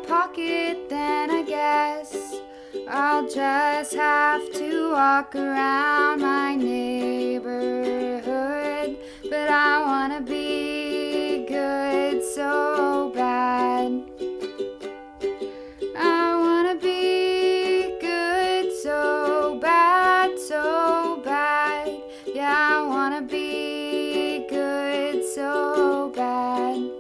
pocket, then I guess I'll just have to walk around my neighborhood. But I wanna be good so bad. I wanna be good so bad, so bad. Yeah, I wanna be good so bad.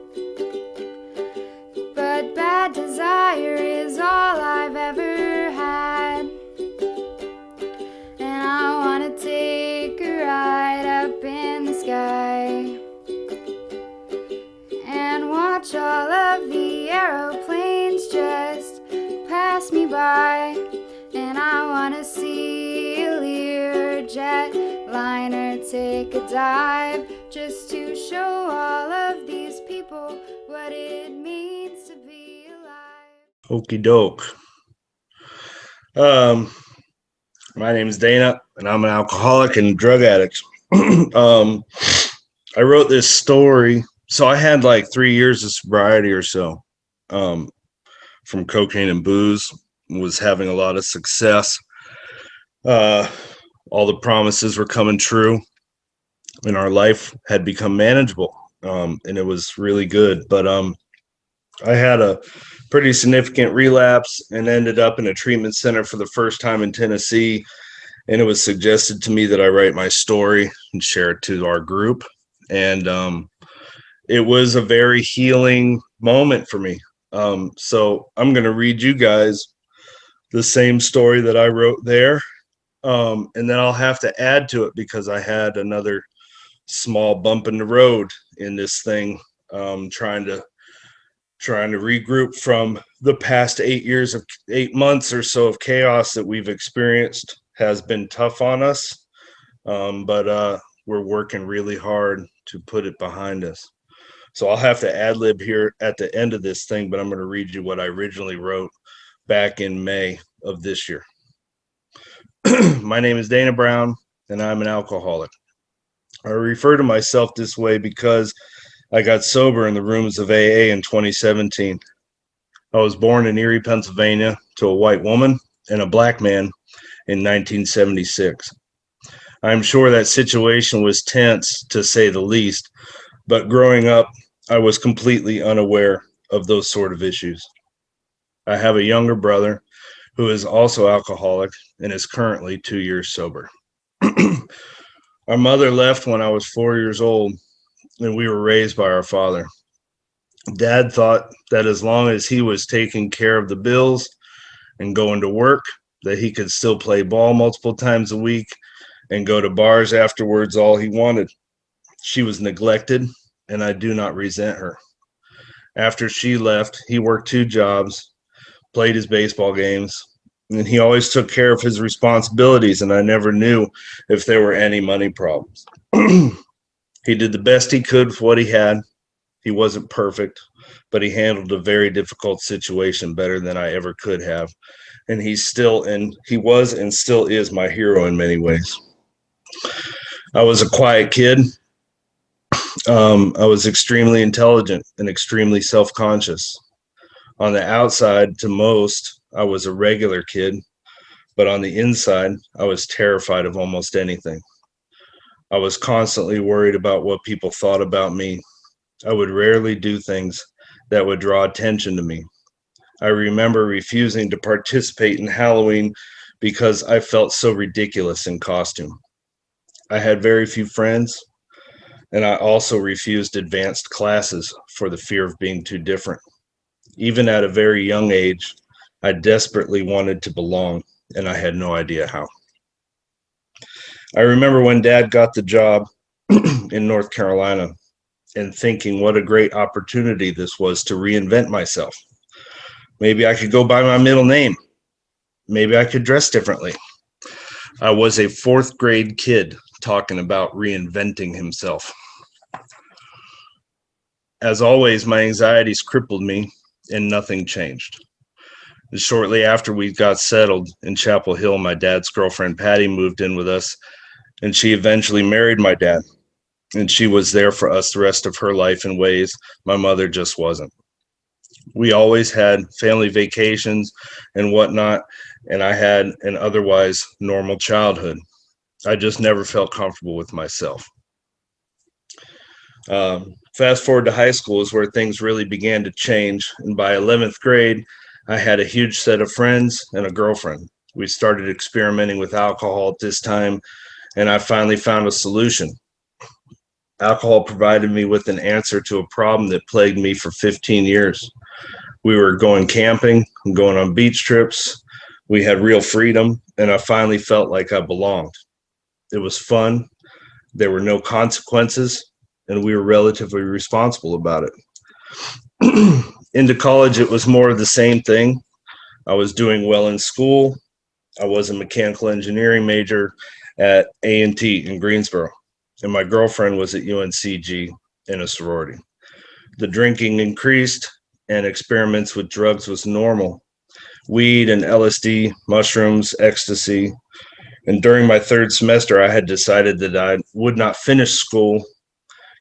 But bad desire is all I've ever had. And I wanna take a ride up in the sky and watch all of the aeroplanes just pass me by. And I wanna see a Learjet liner take a dive, just to show all of these people what it means to be alive. Okie doke. My name is Dana, and I'm an alcoholic and drug addict. I wrote this story. So I had like 3 years of sobriety or so, from cocaine and booze. Was having a lot of success. All the promises were coming true, and our life had become manageable, and it was really good. But I had a pretty significant relapse and ended up in a treatment center for the first time in Tennessee. And it was suggested to me that I write my story and share it to our group. And it was a very healing moment for me. So I'm going to read you guys the same story that I wrote there. And then I'll have to add to it because I had another small bump in the road in this thing, trying to regroup from the past 8 months or so of chaos that we've experienced. Has been tough on us, but we're working really hard to put it behind us. So I'll have to ad lib here at the end of this thing, but I'm going to read you what I originally wrote back in May of this year. My name is Dana Brown, and I'm an alcoholic. I refer to myself this way because I got sober in the rooms of AA in 2017. I was born in Erie, Pennsylvania, to a white woman and a black man in 1976. I'm sure that situation was tense, to say the least, but growing up, I was completely unaware of those sort of issues. I have a younger brother who is also alcoholic and is currently 2 years sober. Our mother left when I was 4 years old, and we were raised by our father. Dad thought that as long as he was taking care of the bills and going to work, that he could still play ball multiple times a week and go to bars afterwards all he wanted. She was neglected, and I do not resent her. After she left, he worked 2 jobs, played his baseball games, and he always took care of his responsibilities, and I never knew if there were any money problems. He did the best he could with what he had. He wasn't perfect, but he handled a very difficult situation better than I ever could have. And he was and still is my hero in many ways. I was a quiet kid. I was extremely intelligent and extremely self-conscious. On the outside, to most, I was a regular kid, but on the inside, I was terrified of almost anything. I was constantly worried about what people thought about me. I would rarely do things that would draw attention to me. I remember refusing to participate in Halloween because I felt so ridiculous in costume. I had very few friends, and I also refused advanced classes for the fear of being too different. Even at a very young age, I desperately wanted to belong, and I had no idea how. I remember when Dad got the job in North Carolina and thinking what a great opportunity this was to reinvent myself. Maybe I could go by my middle name. Maybe I could dress differently. I was a 4th grade kid talking about reinventing himself. As always, my anxieties crippled me, and nothing changed. And shortly after we got settled in Chapel Hill, my dad's girlfriend, Patty, moved in with us, and she eventually married my dad. And she was there for us the rest of her life in ways my mother just wasn't. We always had family vacations and whatnot, and I had an otherwise normal childhood. I just never felt comfortable with myself. Fast forward to high school is where things really began to change. And by 11th grade, I had a huge set of friends and a girlfriend. We started experimenting with alcohol at this time, and I finally found a solution. Alcohol provided me with an answer to a problem that plagued me for 15 years. We were going camping, going on beach trips. We had real freedom, and I finally felt like I belonged. It was fun. There were no consequences, and we were relatively responsible about it. Into college, it was more of the same thing. I was doing well in school. I was a mechanical engineering major at A&T in Greensboro, and my girlfriend was at UNCG in a sorority. The drinking increased, and experiments with drugs was normal. Weed and LSD, mushrooms, ecstasy. And during my third semester, I had decided that I would not finish school.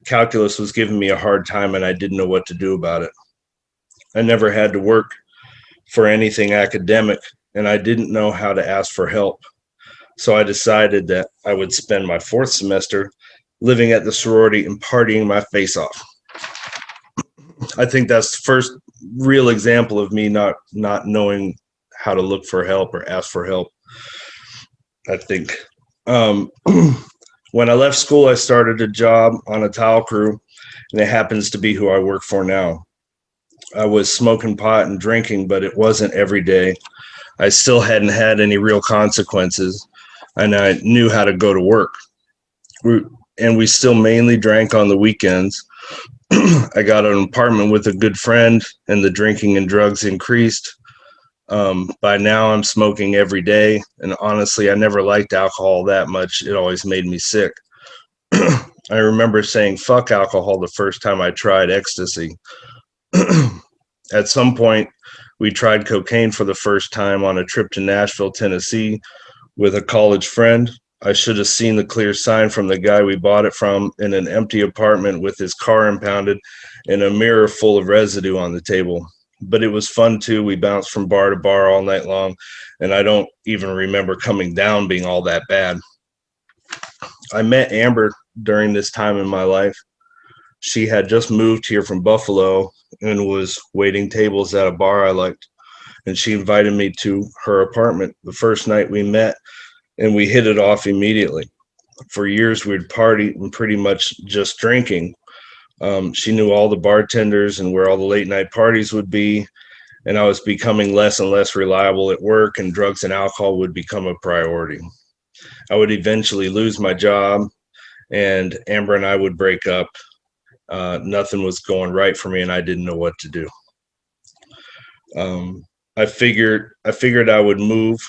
Calculus was giving me a hard time, and I didn't know what to do about it. I never had to work for anything academic, and I didn't know how to ask for help. So I decided that I would spend my fourth semester living at the sorority and partying my face off. I think that's the first real example of me not knowing how to look for help or ask for help. I think when I left school, I started a job on a tile crew, and it happens to be who I work for now. I was smoking pot and drinking, but it wasn't every day. I still hadn't had any real consequences, and I knew how to go to work. We still mainly drank on the weekends. I got an apartment with a good friend, and the drinking and drugs increased. By now, I'm smoking every day, and honestly, I never liked alcohol that much. It always made me sick. I remember saying fuck alcohol the first time I tried ecstasy. At some point, we tried cocaine for the first time on a trip to Nashville, Tennessee, with a college friend. I should have seen the clear sign from the guy we bought it from in an empty apartment with his car impounded and a mirror full of residue on the table. But it was fun too. We bounced from bar to bar all night long, and I don't even remember coming down being all that bad. I met Amber during this time in my life. She had just moved here from Buffalo and was waiting tables at a bar I liked, and she invited me to her apartment the first night we met, and we hit it off immediately. For years, we'd party and pretty much just drinking. She knew all the bartenders and where all the late night parties would be, and I was becoming less and less reliable at work, and drugs and alcohol would become a priority. I would eventually lose my job, and Amber and I would break up. Nothing was going right for me, and I didn't know what to do. I figured I would move.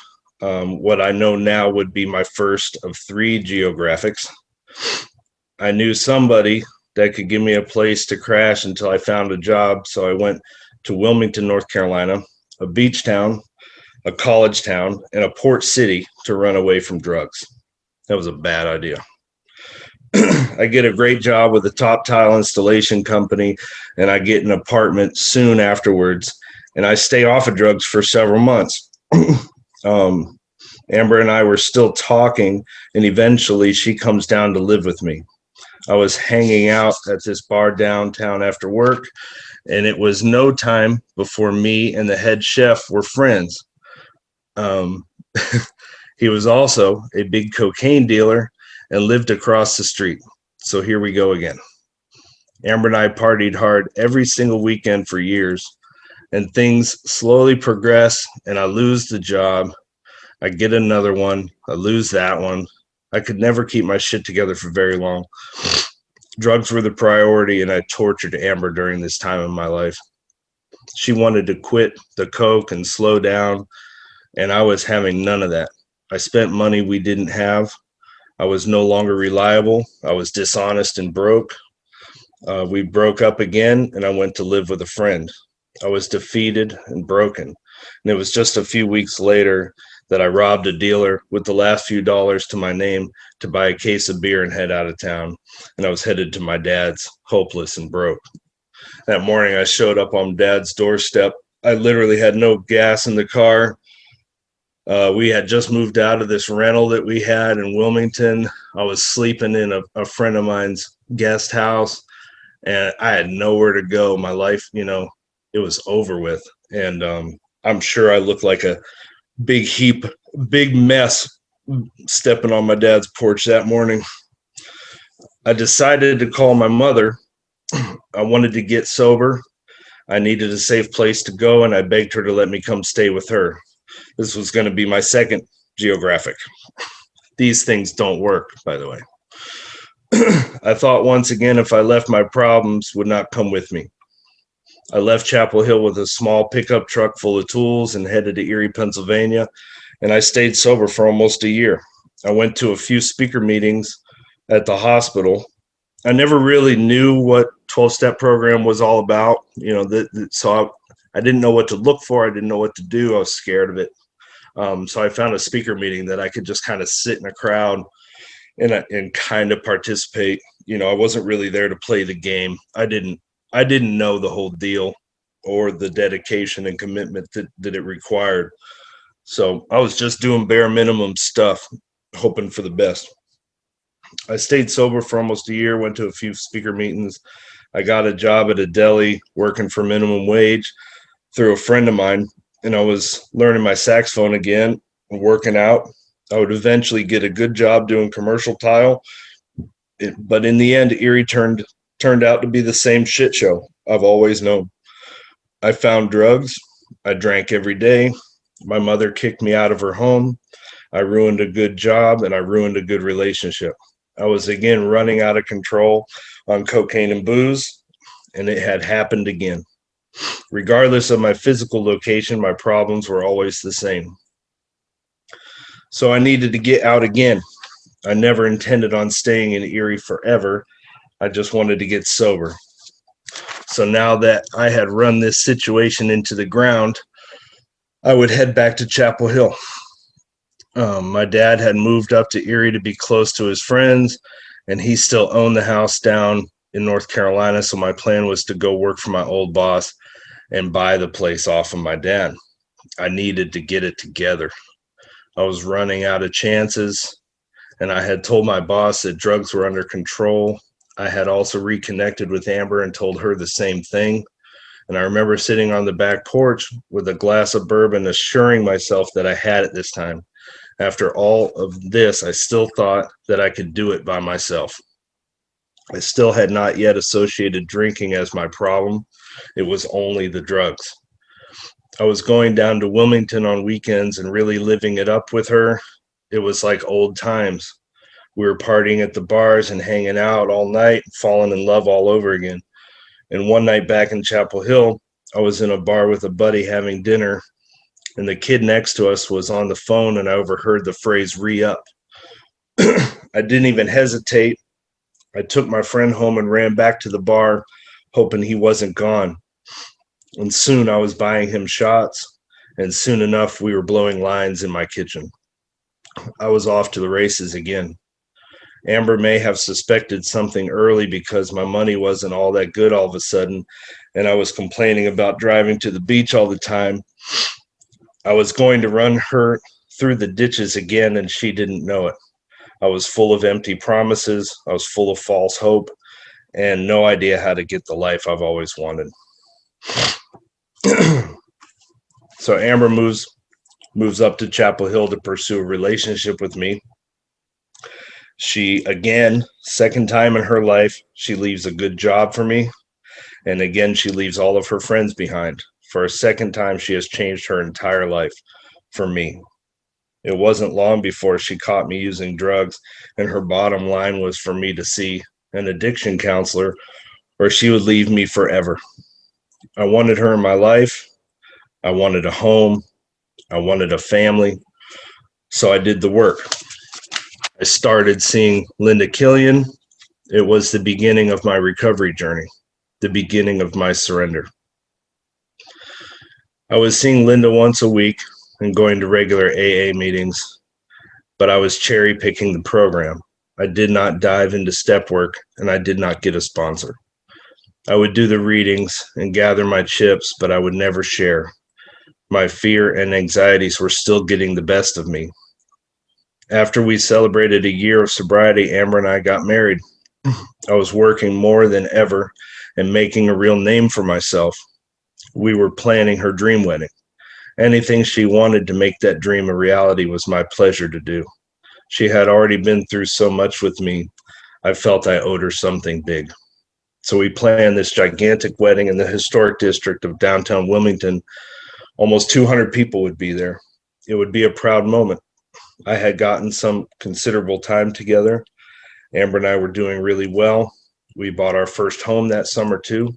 What I know now would be my first of 3 geographics. I knew somebody that could give me a place to crash until I found a job, so I went to Wilmington, North Carolina, a beach town, a college town, and a port city to run away from drugs. That was a bad idea. I get a great job with a top tile installation company, and I get an apartment soon afterwards, and I stay off of drugs for several months. Amber and I were still talking, and eventually she comes down to live with me. I was hanging out at this bar downtown after work, and it was no time before me and the head chef were friends. He was also a big cocaine dealer and lived across the street. So here we go again. Amber and I partied hard every single weekend for years, and things slowly progress, and I lose the job. I get another one. I lose that one. I could never keep my shit together for very long. Drugs were the priority, and I tortured Amber during this time in my life. She wanted to quit the coke and slow down, and I was having none of that. I spent money we didn't have. I was no longer reliable. I was dishonest and broke. We broke up again, and I went to live with a friend. I was defeated and broken. And it was just a few weeks later that I robbed a dealer with the last few dollars to my name to buy a case of beer and head out of town. And I was headed to my dad's, hopeless and broke. That morning, I showed up on Dad's doorstep. I literally had no gas in the car. We had just moved out of this rental that we had in Wilmington. I was sleeping in a friend of mine's guest house, and I had nowhere to go. My life, it was over with. And I'm sure I looked like a big mess stepping on my dad's porch that morning. I decided to call my mother. I wanted to get sober. I needed a safe place to go, and I begged her to let me come stay with her. This was going to be my second geographic. These things don't work, by the way. I thought once again, if I left, my problems would not come with me. I left Chapel Hill with a small pickup truck full of tools and headed to Erie, Pennsylvania, and I stayed sober for almost a year. I went to a few speaker meetings at the hospital. I never really knew what 12-step program was all about, so I didn't know what to look for. I didn't know what to do. I was scared of it. So I found a speaker meeting that I could just kind of sit in a crowd and kind of participate. I wasn't really there to play the game. I didn't know the whole deal or the dedication and commitment that it required. So I was just doing bare minimum stuff, hoping for the best. I stayed sober for almost a year, went to a few speaker meetings. I got a job at a deli working for minimum wage through a friend of mine, and I was learning my saxophone again and working out. I would eventually get a good job doing commercial tile, but in the end, Erie turned out to be the same shit show I've always known. I found drugs. I drank every day. My mother kicked me out of her home. I ruined a good job, and I ruined a good relationship. I was again running out of control on cocaine and booze, and it had happened again. Regardless of my physical location, my problems were always the same. So I needed to get out again. I never intended on staying in Erie forever. I just wanted to get sober. So now that I had run this situation into the ground, I would head back to Chapel Hill. My dad had moved up to Erie to be close to his friends, and he still owned the house down in North Carolina. So my plan was to go work for my old boss and buy the place off of my dad. I needed to get it together. I was running out of chances, and I had told my boss that drugs were under control. I had also reconnected with Amber and told her the same thing. And I remember sitting on the back porch with a glass of bourbon, assuring myself that I had it this time. After all of this, I still thought that I could do it by myself. I still had not yet associated drinking as my problem. It was only the drugs. I was going down to Wilmington on weekends and really living it up with her. It was like old times. We were partying at the bars and hanging out all night, falling in love all over again. And one night back in Chapel Hill, I was in a bar with a buddy having dinner, and the kid next to us was on the phone, and I overheard the phrase "re-up." I didn't even hesitate. I took my friend home and ran back to the bar, hoping he wasn't gone. And soon I was buying him shots, and soon enough we were blowing lines in my kitchen. I was off to the races again. Amber may have suspected something early because my money wasn't all that good all of a sudden, and I was complaining about driving to the beach all the time. I was going to run her through the ditches again, and she didn't know it. I was full of empty promises. I was full of false hope and no idea how to get the life I've always wanted. So Amber moves up to Chapel Hill to pursue a relationship with me. She, again, second time in her life, she leaves a good job for me. And again, she leaves all of her friends behind. For a second time, she has changed her entire life for me. It wasn't long before she caught me using drugs, and her bottom line was for me to see an addiction counselor or she would leave me forever. I wanted her in my life. I wanted a home. I wanted a family. So I did the work. I started seeing Linda Killian. It was the beginning of my recovery journey, the beginning of my surrender. I was seeing Linda once a week and going to regular AA meetings, but I was cherry picking the program. I did not dive into step work, and I did not get a sponsor. I would do the readings and gather my chips, but I would never share. My fear and anxieties were still getting the best of me. After we celebrated a year of sobriety, Amber and I got married. I was working more than ever and making a real name for myself. We were planning her dream wedding. Anything she wanted to make that dream a reality was my pleasure to do. She had already been through so much with me. I felt I owed her something big. So we planned this gigantic wedding in the historic district of downtown Wilmington. Almost 200 people would be there. It would be a proud moment. I had gotten some considerable time together. Amber and I were doing really well. We bought our first home that summer too,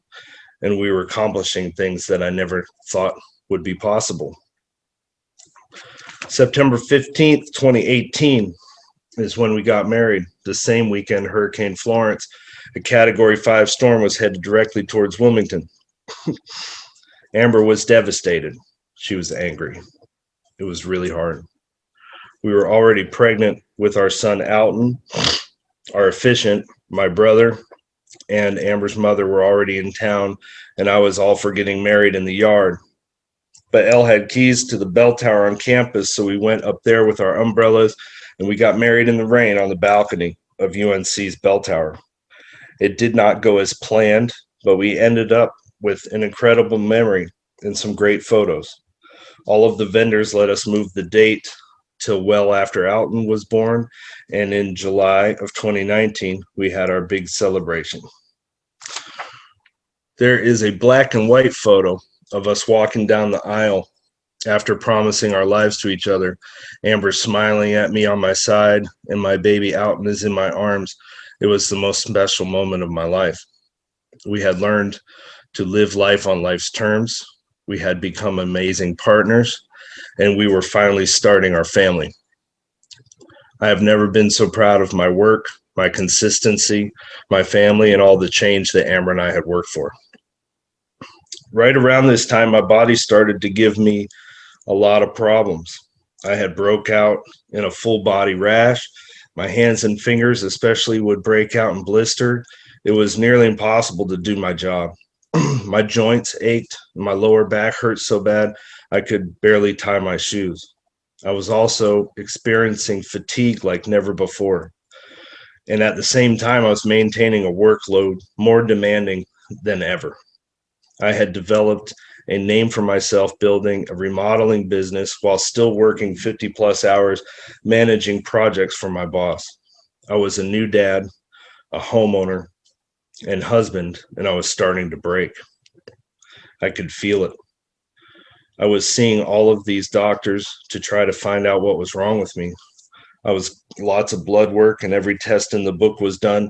and we were accomplishing things that I never thought would be possible. September 15th, 2018 is when we got married. The same weekend, Hurricane Florence, a Category 5 storm, was headed directly towards Wilmington. Amber was devastated. She was angry. It was really hard. We were already pregnant with our son, Alton. Our officiant, my brother, and Amber's mother were already in town, and I was all for getting married in the yard. But Elle had keys to the bell tower on campus, so we went up there with our umbrellas, and we got married in the rain on the balcony of UNC's bell tower. It did not go as planned, but we ended up with an incredible memory and some great photos. All of the vendors let us move the date till well after Alton was born, and in July of 2019, we had our big celebration. There is a black and white photo of us walking down the aisle after promising our lives to each other. Amber smiling at me on my side, and my baby Alton is in my arms. It was the most special moment of my life. We had learned to live life on life's terms. We had become amazing partners, and we were finally starting our family. I have never been so proud of my work, my consistency, my family, and all the change that Amber and I had worked for. Right around this time, my body started to give me a lot of problems. I had broke out in a full body rash. My hands and fingers especially would break out and blister. It was nearly impossible to do my job. My joints ached, and my lower back hurt so bad I could barely tie my shoes. I was also experiencing fatigue like never before. And at the same time, I was maintaining a workload more demanding than ever. I had developed a name for myself building a remodeling business while still working 50 plus hours managing projects for my boss. I was a new dad, a homeowner, and husband, and I was starting to break. I could feel it. I was seeing all of these doctors to try to find out what was wrong with me. I was lots of blood work, and every test in the book was done.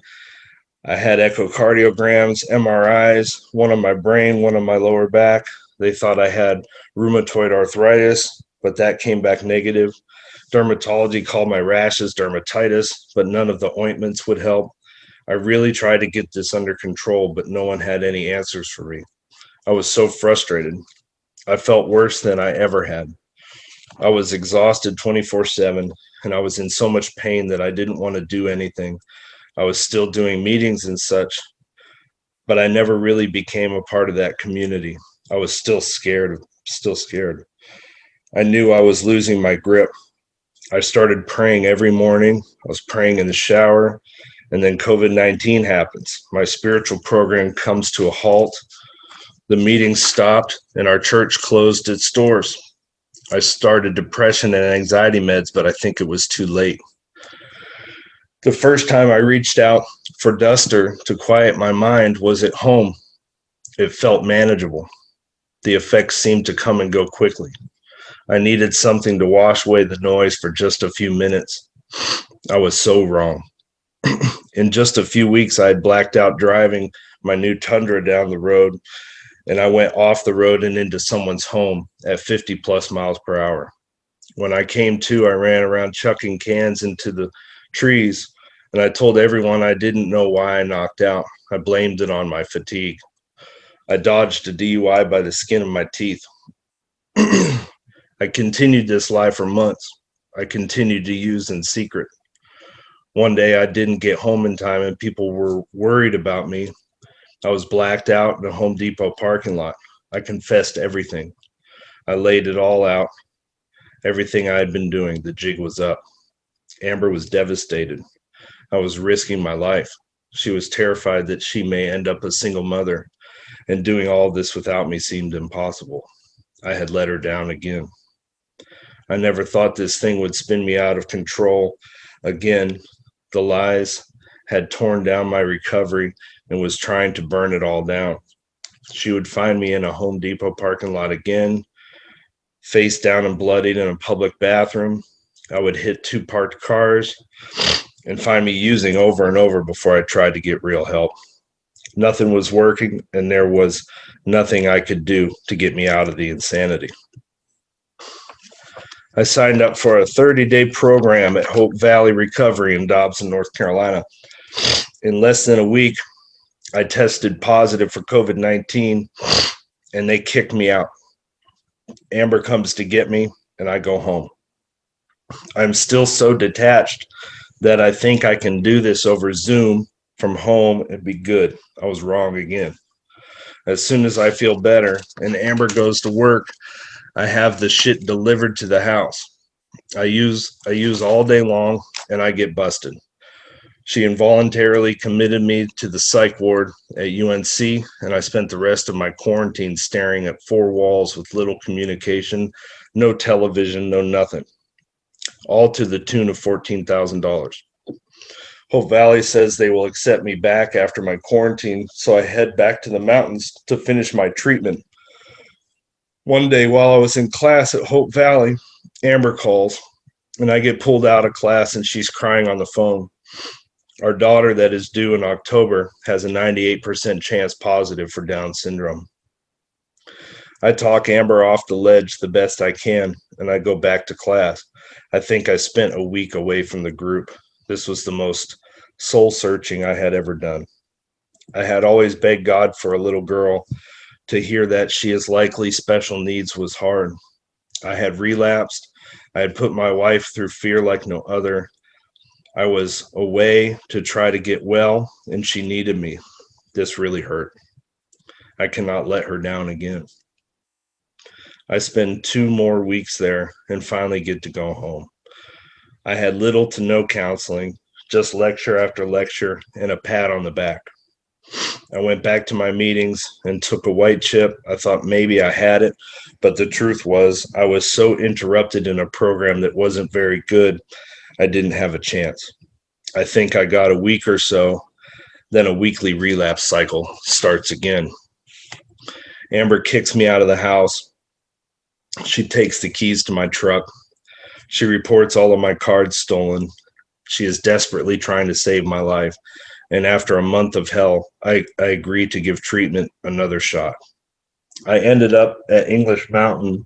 I had echocardiograms, MRIs, one on my brain, one on my lower back. They thought I had rheumatoid arthritis, but that came back negative. Dermatology called my rashes dermatitis, but none of the ointments would help. I really tried to get this under control, but no one had any answers for me. I was so frustrated. I felt worse than I ever had. I was exhausted 24/7, and I was in so much pain that I didn't want to do anything. I was still doing meetings and such, but I never really became a part of that community. I was still scared. I knew I was losing my grip. I started praying every morning. I was praying in the shower, and then COVID-19 happens. My spiritual program comes to a halt. The meetings stopped, and our church closed its doors. I started depression and anxiety meds, but I think it was too late. The first time I reached out for Duster to quiet my mind was at home. It felt manageable. The effects seemed to come and go quickly. I needed something to wash away the noise for just a few minutes. I was so wrong. In just a few weeks, I had blacked out driving my new Tundra down the road, and I went off the road and into someone's home at 50 plus miles per hour. When I came to, I ran around chucking cans into the trees, and I told everyone I didn't know why I knocked out. I blamed it on my fatigue. I dodged a DUI by the skin of my teeth. I continued this lie for months. I continued to use in secret. One day I didn't get home in time, and people were worried about me. I was blacked out in a Home Depot parking lot. I confessed everything. I laid it all out, everything I had been doing. The jig was up. Amber was devastated. I was risking my life. She was terrified that she may end up a single mother, and doing all this without me seemed impossible. I had let her down again. I never thought this thing would spin me out of control again. The lies had torn down my recovery and was trying to burn it all down. She would find me in a Home Depot parking lot again, face down and bloodied in a public bathroom. I would hit two parked cars and find me using over and over before I tried to get real help. Nothing was working, and there was nothing I could do to get me out of the insanity. I signed up for a 30-day program at Hope Valley Recovery in Dobson, North Carolina. In less than a week, I tested positive for COVID-19, and they kicked me out. Amber comes to get me, and I go home. I'm still so detached that I think I can do this over Zoom from home and be good. I was wrong again. As soon as I feel better and Amber goes to work, I have the shit delivered to the house. I use all day long and I get busted. She involuntarily committed me to the psych ward at UNC, and I spent the rest of my quarantine staring at four walls with little communication, no television, no nothing. All to the tune of $14,000. Hope Valley says they will accept me back after my quarantine, so I head back to the mountains to finish my treatment. One day while I was in class at Hope Valley, Amber calls, and I get pulled out of class and she's crying on the phone. Our daughter that is due in October has a 98% chance positive for Down syndrome. I talk Amber off the ledge the best I can, and I go back to class. I think I spent a week away from the group. This was the most soul-searching I had ever done. I had always begged God for a little girl. To hear that she is likely special needs was hard. I had relapsed. I had put my wife through fear like no other. I was away to try to get well, and she needed me. This really hurt. I cannot let her down again. I spend 2 more weeks there and finally get to go home. I had little to no counseling, just lecture after lecture and a pat on the back. I went back to my meetings and took a white chip. I thought maybe I had it, but the truth was I was so interrupted in a program that wasn't very good, I didn't have a chance. I think I got a week or so, then a weekly relapse cycle starts again. Amber kicks me out of the house. She takes the keys to my truck. She reports all of my cards stolen. She is desperately trying to save my life. And after a month of hell, I agreed to give treatment another shot. I ended up at English Mountain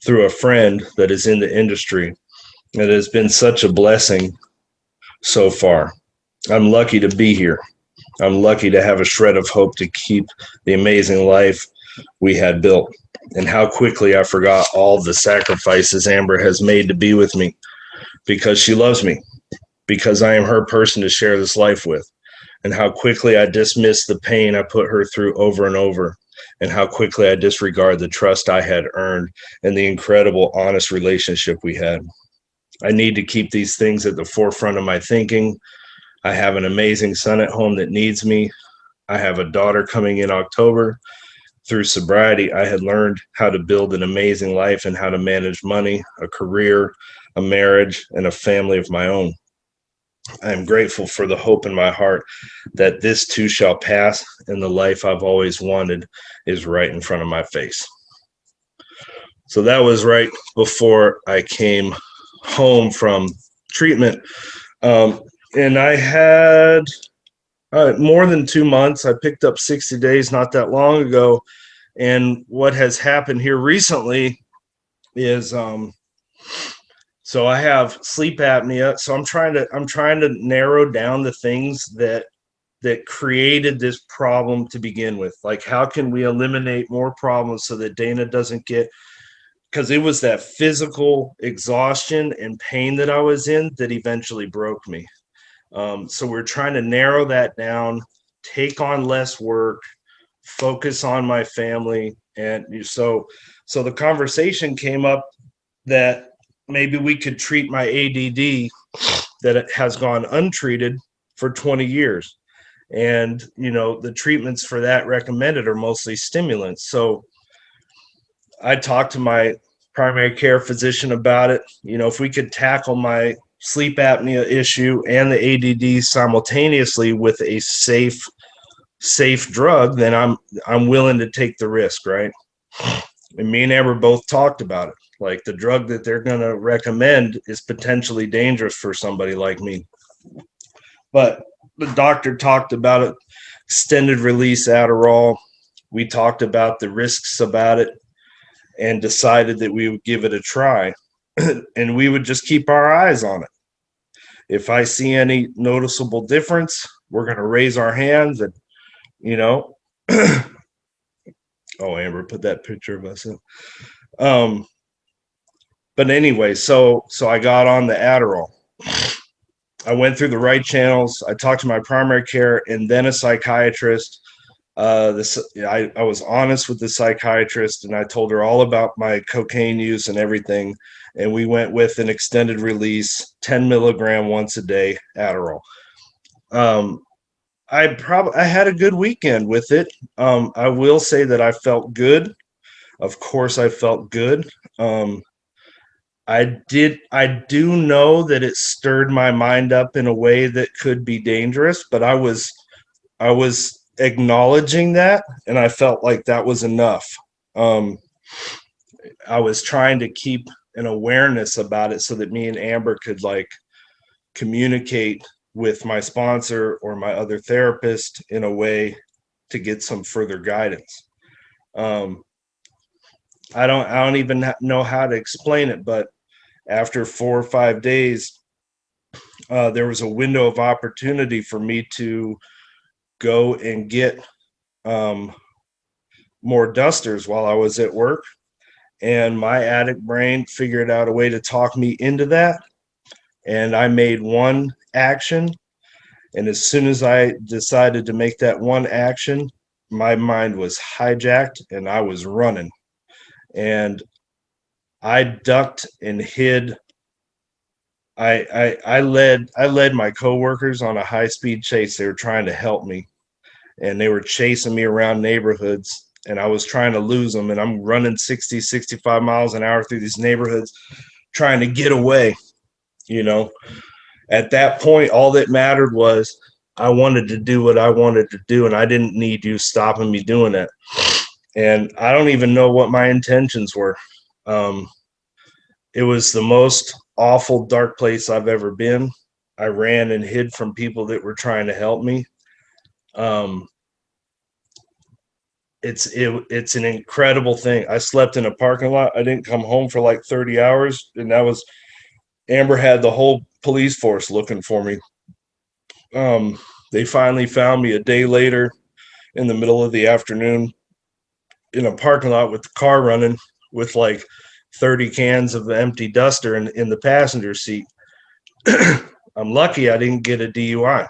through a friend that is in the industry. It has been such a blessing so far. I'm lucky to be here. I'm lucky to have a shred of hope to keep the amazing life we had built. And how quickly I forgot all the sacrifices Amber has made to be with me, because she loves me, because I am her person to share this life with, and how quickly I dismiss the pain I put her through over and over, and how quickly I disregard the trust I had earned and the incredible, honest relationship we had. I need to keep these things at the forefront of my thinking. I have an amazing son at home that needs me. I have a daughter coming in October. Through sobriety, I had learned how to build an amazing life and how to manage money, a career, a marriage, and a family of my own. I am grateful for the hope in my heart that this too shall pass, and the life I've always wanted is right in front of my face. So that was right before I came home from treatment. And I had more than 2 months. I picked up 60 days not that long ago. And what has happened here recently is so I have sleep apnea. So I'm trying to narrow down the things that created this problem to begin with. Like, how can we eliminate more problems so that Dana doesn't get, because it was that physical exhaustion and pain that I was in that eventually broke me. So we're trying to narrow that down take on less work, focus on my family. And so the conversation came up that maybe we could treat my ADD that it has gone untreated for 20 years. And, the treatments for that recommended are mostly stimulants. So I talked to my primary care physician about it. If we could tackle my sleep apnea issue and the ADD simultaneously with a safe drug, then I'm willing to take the risk, right? And me and Amber both talked about it. Like, the drug that they're going to recommend is potentially dangerous for somebody like me. But the doctor talked about it, extended release Adderall. We talked about the risks about it and decided that we would give it a try. And we would just keep our eyes on it. If I see any noticeable difference, we're going to raise our hands and, oh, Amber, put that picture of us in. But anyway, so I got on the Adderall. I went through the right channels. I talked to my primary care and then a psychiatrist. I was honest with the psychiatrist, and I told her all about my cocaine use and everything. And we went with an extended release, 10 milligram once a day Adderall. I had a good weekend with it. I will say that I felt good. Of course, I felt good. I do know that it stirred my mind up in a way that could be dangerous, but I was acknowledging that, and I felt like that was enough. I was trying to keep an awareness about it so that me and Amber could communicate with my sponsor or my other therapist in a way to get some further guidance. I don't even know how to explain it, but after 4 or 5 days, there was a window of opportunity for me to go and get more dusters while I was at work. And my addict brain figured out a way to talk me into that. And I made one action. And as soon as I decided to make that one action, my mind was hijacked and I was running. And I ducked and hid. I led my coworkers on a high-speed chase. They were trying to help me, and they were chasing me around neighborhoods, and I was trying to lose them. And I'm running 60, 65 miles an hour through these neighborhoods trying to get away. At that point, all that mattered was I wanted to do what I wanted to do, and I didn't need you stopping me doing it. And I don't even know what my intentions were. It was the most awful, dark place I've ever been. I ran and hid from people that were trying to help me. It's an incredible thing. I slept in a parking lot. I didn't come home for like 30 hours, and Amber had the whole police force looking for me. They finally found me a day later in the middle of the afternoon in a parking lot with the car running with like 30 cans of empty duster in the passenger seat. I'm lucky I didn't get a DUI.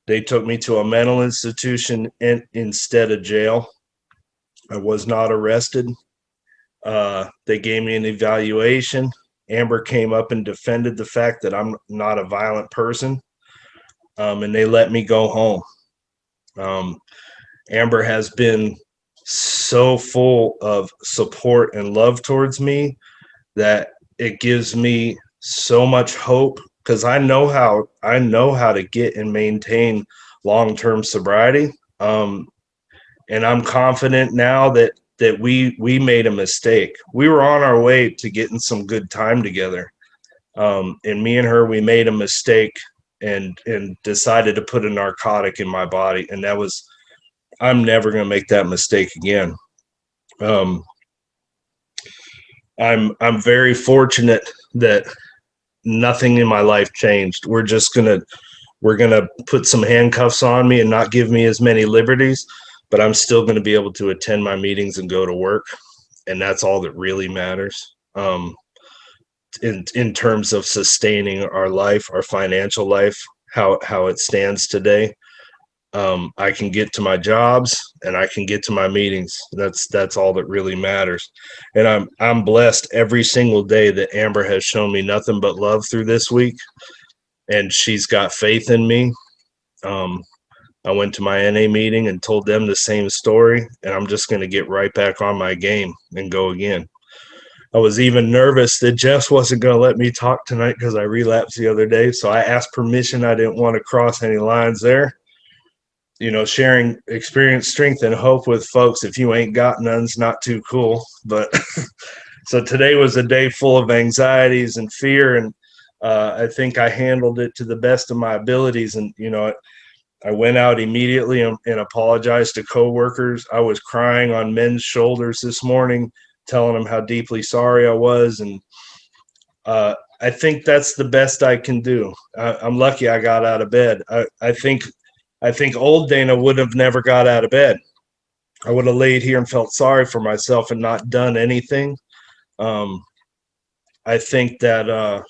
They took me to a mental institution instead of jail. I was not arrested. They gave me an evaluation. Amber came up and defended the fact that I'm not a violent person. And they let me go home. Amber has been so full of support and love towards me that it gives me so much hope, because I know how to get and maintain long-term sobriety. And I'm confident now that we made a mistake. We were on our way to getting some good time together. And me and her, we made a mistake and decided to put a narcotic in my body. And I'm never going to make that mistake again. I'm very fortunate that nothing in my life changed. We're gonna put some handcuffs on me and not give me as many liberties, but I'm still going to be able to attend my meetings and go to work, and that's all that really matters. In terms of sustaining our life, our financial life, how it stands today. I can get to my jobs and I can get to my meetings. That's all that really matters. And I'm blessed every single day that Amber has shown me nothing but love through this week, and she's got faith in me. I went to my NA meeting and told them the same story, and I'm just going to get right back on my game and go again. I was even nervous that Jess wasn't going to let me talk tonight because I relapsed the other day. So I asked permission. I didn't want to cross any lines there. You know, sharing experience, strength, and hope with folks, if you ain't got none's not too cool. But so today was a day full of anxieties and fear, and I think I handled it to the best of my abilities. And, you know, I went out immediately and apologized to coworkers. I was crying on men's shoulders this morning, telling them how deeply sorry I was. And I think that's the best I can do. I'm lucky I got out of bed. I think old Dana would have never got out of bed. I would have laid here and felt sorry for myself and not done anything. I think that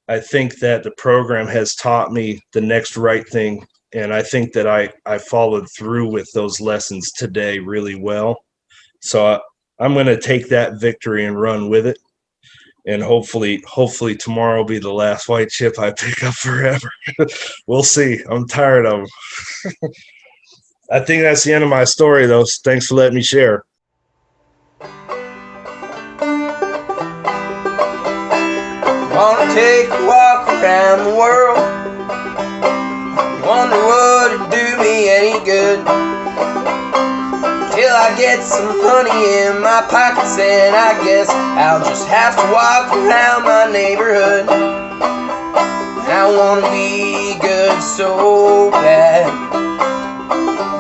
the program has taught me the next right thing. And I think that I followed through with those lessons today really well. So I'm going to take that victory and run with it. And hopefully tomorrow will be the last white chip I pick up forever. We'll see. I'm tired of them. I think that's the end of my story, though. Thanks for letting me share. Wanna take a walk around the world. Wonder would it do me any good? Till I get some honey in my pockets, and I guess I'll just have to walk around my neighborhood. I wanna be good so bad.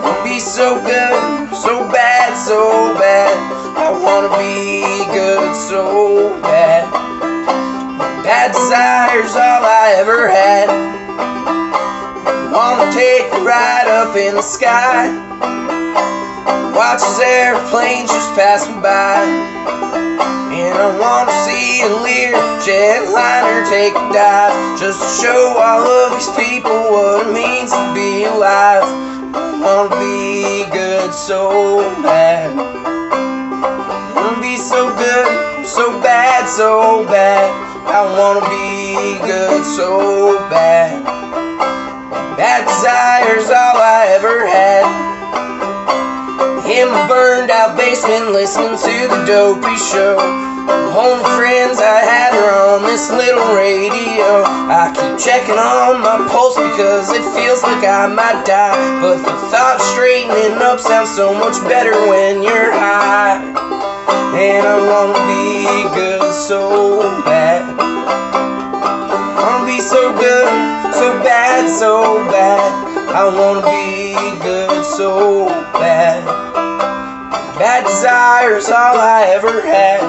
Wanna be so good, so bad, so bad. I wanna be good so bad. Bad desire's all I ever had. Wanna take a ride up in the sky. Watch as airplanes just pass me by. And I wanna see a Lear jetliner take a dive, just to show all of these people what it means to be alive. I wanna be good so bad. I wanna be so good, so bad, so bad. I wanna be good so bad. Bad desire's all I ever had. In my burned out basement listening to the Dopey Show. The only friends I had are on this little radio. I keep checking on my pulse because it feels like I might die, but the thought of straightening up sounds so much better when you're high. And I wanna be good so bad. I wanna be so good, so bad, so bad. I wanna be good so bad. Bad desire's all I ever had.